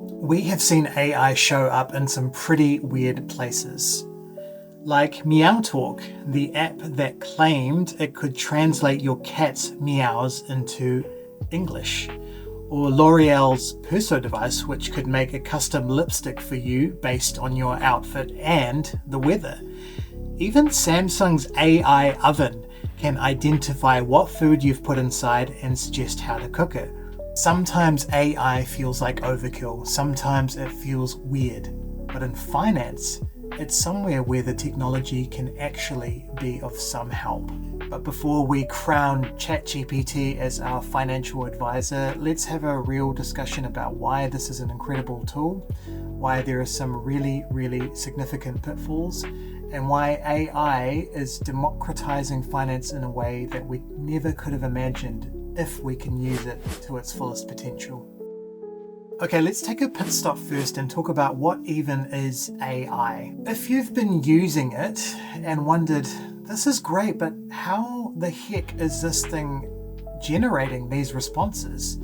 We have seen AI show up in some pretty weird places. Like MeowTalk, the app that claimed it could translate your cat's meows into English. Or L'Oreal's Perso device, which could make a custom lipstick for you based on your outfit and the weather. Even Samsung's AI oven can identify what food you've put inside and suggest how to cook it. Sometimes AI feels like overkill, sometimes it feels weird, but in finance, it's somewhere where the technology can actually be of some help. But before we crown ChatGPT as our financial advisor, let's have a real discussion about why this is an incredible tool, why there are some really, really significant pitfalls, and why AI is democratizing finance in a way that we never could have imagined if we can use it to its fullest potential. Okay, let's take a pit stop first and talk about what even is AI. If you've been using it and wondered, this is great, but how the heck is this thing generating these responses?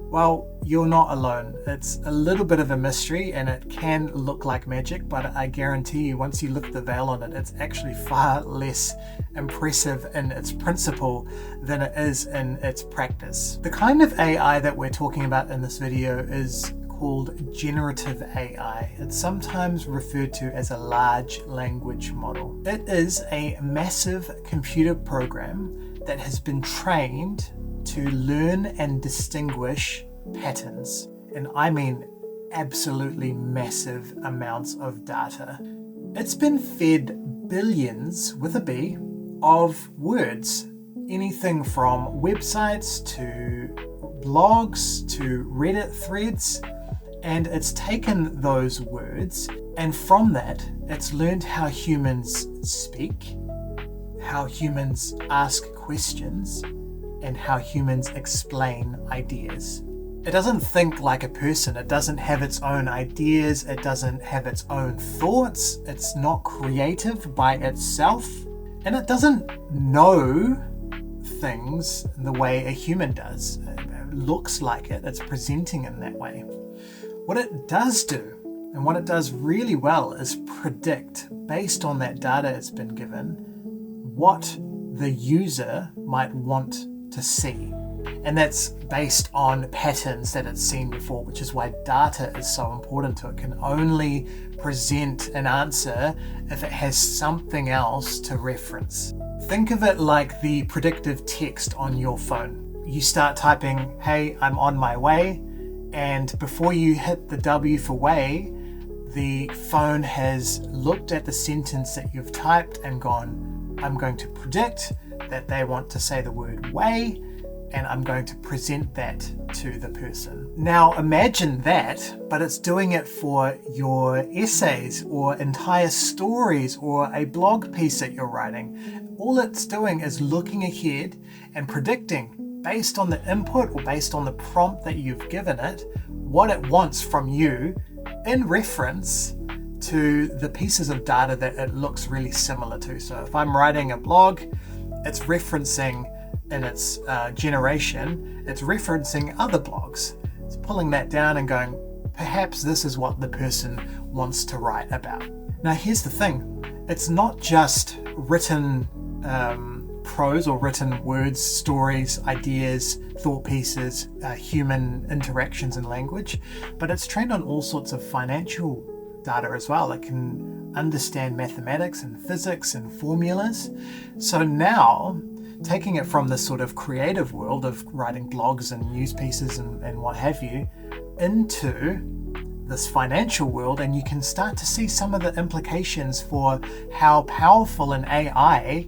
Well, you're not alone. It's a little bit of a mystery and it can look like magic, but I guarantee you once you lift the veil on it, it's actually far less impressive in its principle than it is in its practice. The kind of AI that we're talking about in this video is called generative AI. It's sometimes referred to as a large language model. It is a massive computer program that has been trained to learn and distinguish patterns. And I mean absolutely massive amounts of data. It's been fed billions, with a B, of words. Anything from websites to blogs to Reddit threads. And it's taken those words, and from that, it's learned how humans speak, how humans ask questions, and how humans explain ideas. It doesn't think like a person. It doesn't have its own ideas. It doesn't have its own thoughts. It's not creative by itself. And it doesn't know things the way a human does. It looks like it. It's presenting in that way. What it does do, and what it does really well, is predict, based on that data it's been given, what the user might want to see. And that's based on patterns that it's seen before, which is why data is so important to it. It can only present an answer if it has something else to reference. Think of it like the predictive text on your phone. You start typing, "Hey, I'm on my way," and before you hit the W for way, the phone has looked at the sentence that you've typed and gone, "I'm going to predict that they want to say the word way, and I'm going to present that to the person." Now imagine that, but it's doing it for your essays or entire stories or a blog piece that you're writing. All it's doing is looking ahead and predicting, based on the input or based on the prompt that you've given it, what it wants from you in reference to the pieces of data that it looks really similar to. So if I'm writing a blog, it's referencing in its generation, it's referencing other blogs. It's pulling that down and going, perhaps this is what the person wants to write about. Now here's the thing, it's not just written prose or written words, stories, ideas, thought pieces, human interactions and language, but it's trained on all sorts of financial data as well. It can understand mathematics and physics and formulas. So now, taking it from this sort of creative world of writing blogs and news pieces and what have you, into this financial world, and you can start to see some of the implications for how powerful an AI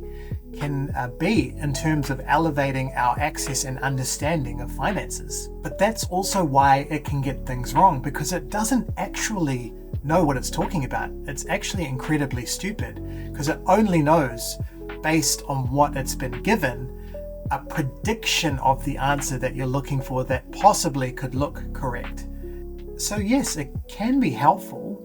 can be in terms of elevating our access and understanding of finances. But that's also why it can get things wrong, because it doesn't actually know what it's talking about. It's actually incredibly stupid, because it only knows, based on what it's been given, a prediction of the answer that you're looking for that possibly could look correct. So yes, it can be helpful,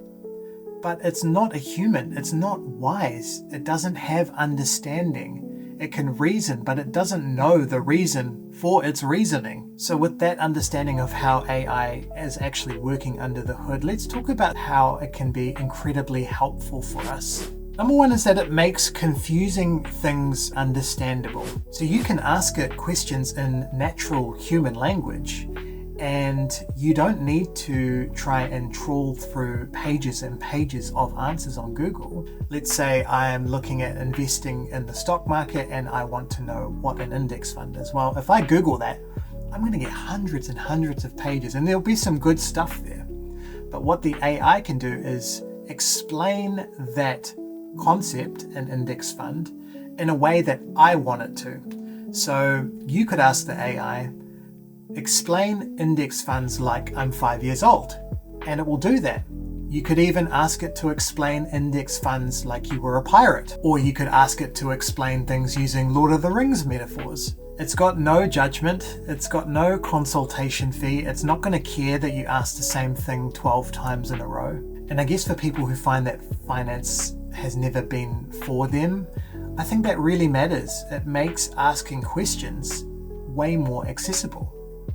but it's not a human. It's not wise. It doesn't have understanding. It can reason, but it doesn't know the reason for its reasoning. So with that understanding of how AI is actually working under the hood, let's talk about how it can be incredibly helpful for us. Number one is that it makes confusing things understandable. So you can ask it questions in natural human language, and you don't need to try and trawl through pages and pages of answers on Google. Let's say I am looking at investing in the stock market and I want to know what an index fund is. Well, if I Google that, I'm going to get hundreds and hundreds of pages, and there'll be some good stuff there. But what the AI can do is explain that concept, an index fund, in a way that I want it to. So you could ask the AI, explain index funds like I'm 5 years old, and it will do that. You could even ask it to explain index funds like you were a pirate, or you could ask it to explain things using Lord of the Rings metaphors. It's got no judgment, it's got no consultation fee, it's not going to care that you ask the same thing 12 times in a row. And I guess for people who find that finance has never been for them, I think that really matters. It makes asking questions way more accessible.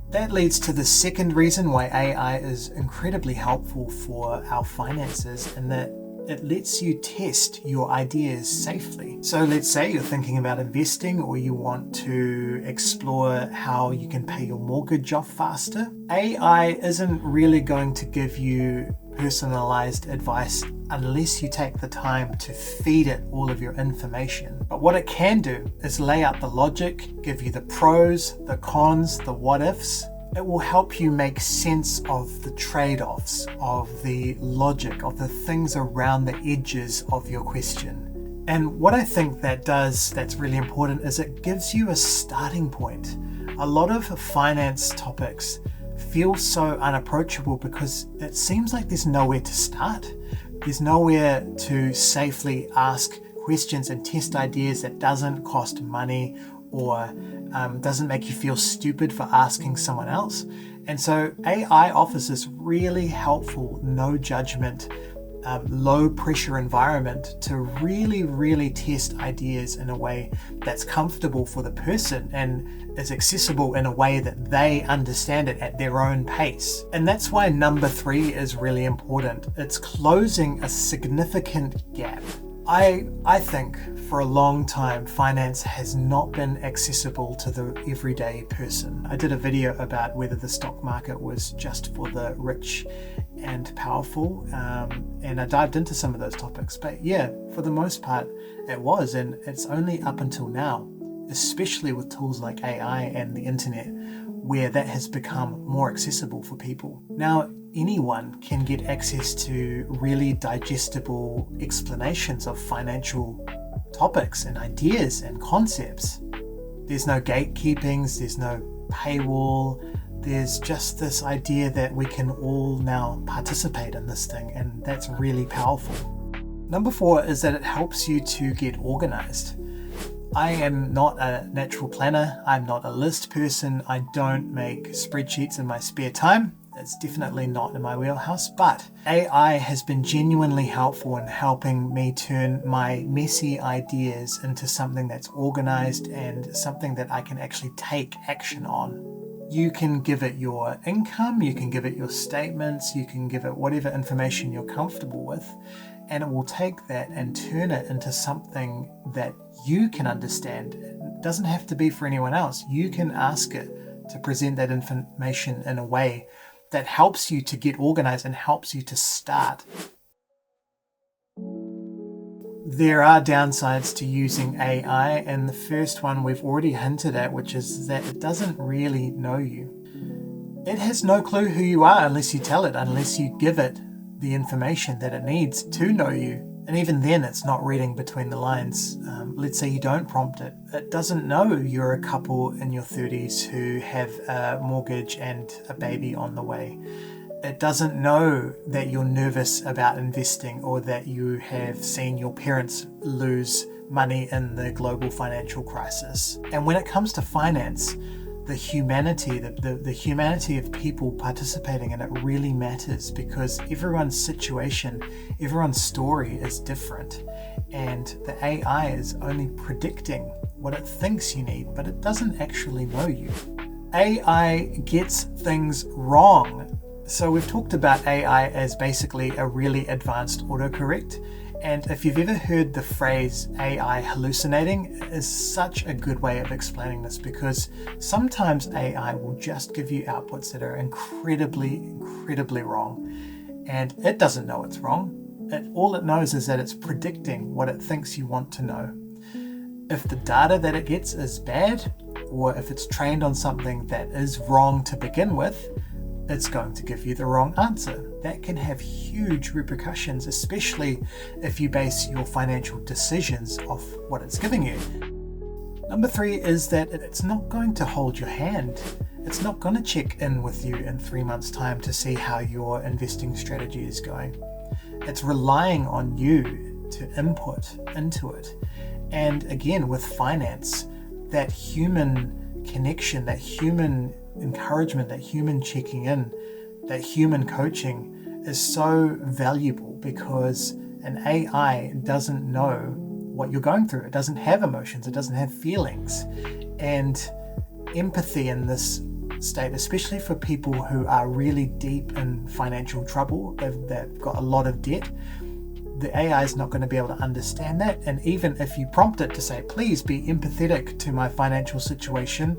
That leads to the second reason why AI is incredibly helpful for our finances, and that it lets you test your ideas safely. So let's say you're thinking about investing, or you want to explore how you can pay your mortgage off faster. AI isn't really going to give you personalized advice unless you take the time to feed it all of your information. But what it can do is lay out the logic, give you the pros, the cons, the what ifs. It will help you make sense of the trade-offs, of the logic, of the things around the edges of your question. And what I think that does that's really important is it gives you a starting point. A lot of finance topics feel so unapproachable because it seems like there's nowhere to start. There's nowhere to safely ask questions and test ideas that doesn't cost money or doesn't make you feel stupid for asking someone else. And so AI offers this really helpful, no judgment, low pressure environment to really test ideas in a way that's comfortable for the person and is accessible in a way that they understand it at their own pace. And that's why number 3 is really important. It's closing a significant gap. I think for a long time, finance has not been accessible to the everyday person. I did a video about whether the stock market was just for the rich and powerful, and I dived into some of those topics. But yeah, for the most part, it was, and it's only up until now, especially with tools like AI and the internet, where that has become more accessible for people. Now, anyone can get access to really digestible explanations of financial topics and ideas and concepts. There's no gatekeepings, there's no paywall, there's just this idea that we can all now participate in this thing, and that's really powerful. Number 4 is that it helps you to get organized. I am not a natural planner, I'm not a list person, I don't make spreadsheets in my spare time. It's definitely not in my wheelhouse, but AI has been genuinely helpful in helping me turn my messy ideas into something that's organized and something that I can actually take action on. You can give it your income, you can give it your statements, you can give it whatever information you're comfortable with, and it will take that and turn it into something that you can understand. It doesn't have to be for anyone else. You can ask it to present that information in a way that helps you to get organized and helps you to start. There are downsides to using AI, and the first one we've already hinted at, which is that it doesn't really know you. It has no clue who you are unless you tell it, unless you give it the information that it needs to know you. And even then, it's not reading between the lines. Let's say you don't prompt it. It doesn't know you're a couple in your 30s who have a mortgage and a baby on the way. It doesn't know that you're nervous about investing or that you have seen your parents lose money in the global financial crisis. And when it comes to finance, the humanity of people participating in it really matters, because everyone's situation, everyone's story is different, and the AI is only predicting what it thinks you need, but it doesn't actually know you. AI gets things wrong. So we've talked about AI as basically a really advanced autocorrect. And if you've ever heard the phrase AI hallucinating, is such a good way of explaining this, because sometimes AI will just give you outputs that are incredibly wrong. And it doesn't know it's wrong. All it knows is that it's predicting what it thinks you want to know. If the data that it gets is bad, or if it's trained on something that is wrong to begin with, it's going to give you the wrong answer. That can have huge repercussions, especially if you base your financial decisions off what it's giving you. Number 3 is that it's not going to hold your hand. It's not going to check in with you in 3 months' time to see how your investing strategy is going. It's relying on you to input into it. And again, with finance, that human connection, that human encouragement, that human checking in, that human coaching is so valuable, because an AI doesn't know what you're going through. It doesn't have emotions. It doesn't have feelings. And empathy in this state, especially for people who are really deep in financial trouble, they've got a lot of debt, the AI is not going to be able to understand that. And even if you prompt it to say, please be empathetic to my financial situation,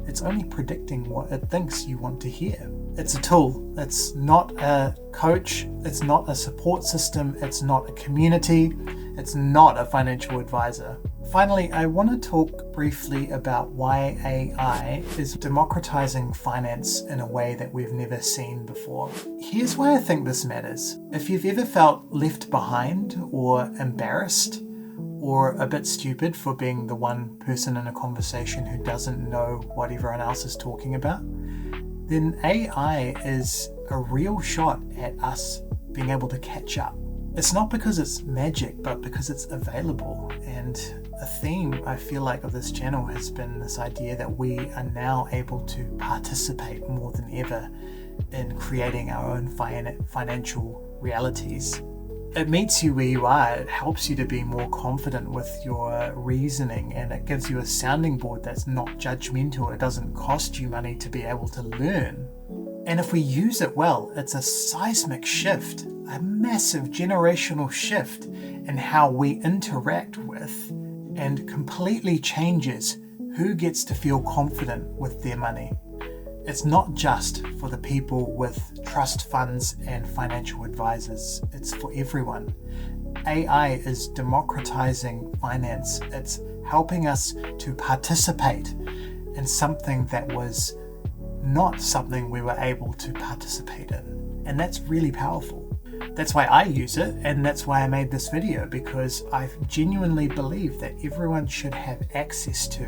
it's only predicting what it thinks you want to hear. It's a tool. It's not a coach. It's not a support system. It's not a community. It's not a financial advisor. Finally, I want to talk briefly about why AI is democratizing finance in a way that we've never seen before. Here's why I think this matters. If you've ever felt left behind or embarrassed or a bit stupid for being the one person in a conversation who doesn't know what everyone else is talking about, then AI is a real shot at us being able to catch up. It's not because it's magic, but because it's available. And a theme, I feel like, of this channel has been this idea that we are now able to participate more than ever in creating our own financial realities. It meets you where you are. It helps you to be more confident with your reasoning, and it gives you a sounding board that's not judgmental. It doesn't cost you money to be able to learn. And if we use it well, it's a seismic shift, a massive generational shift in how we interact with, and completely changes who gets to feel confident with their money. It's not just for the people with trust funds and financial advisors. It's for everyone. AI is democratizing finance. It's helping us to participate in something that was not something we were able to participate in. And that's really powerful. That's why I use it, and that's why I made this video, because I genuinely believe that everyone should have access to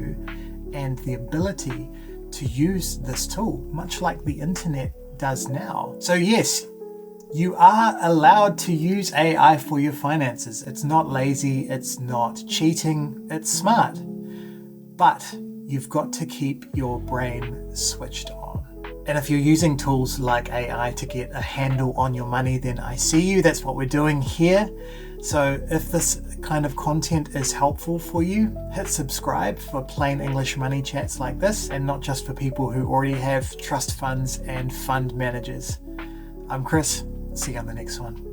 and the ability to use this tool, much like the internet does now. So yes, you are allowed to use AI for your finances. It's not lazy, it's not cheating, it's smart. But you've got to keep your brain switched on. And if you're using tools like AI to get a handle on your money, then I see you. That's what we're doing here. So if this kind of content is helpful for you, hit subscribe for plain English money chats like this, and not just for people who already have trust funds and fund managers. I'm Chris. See you on the next one.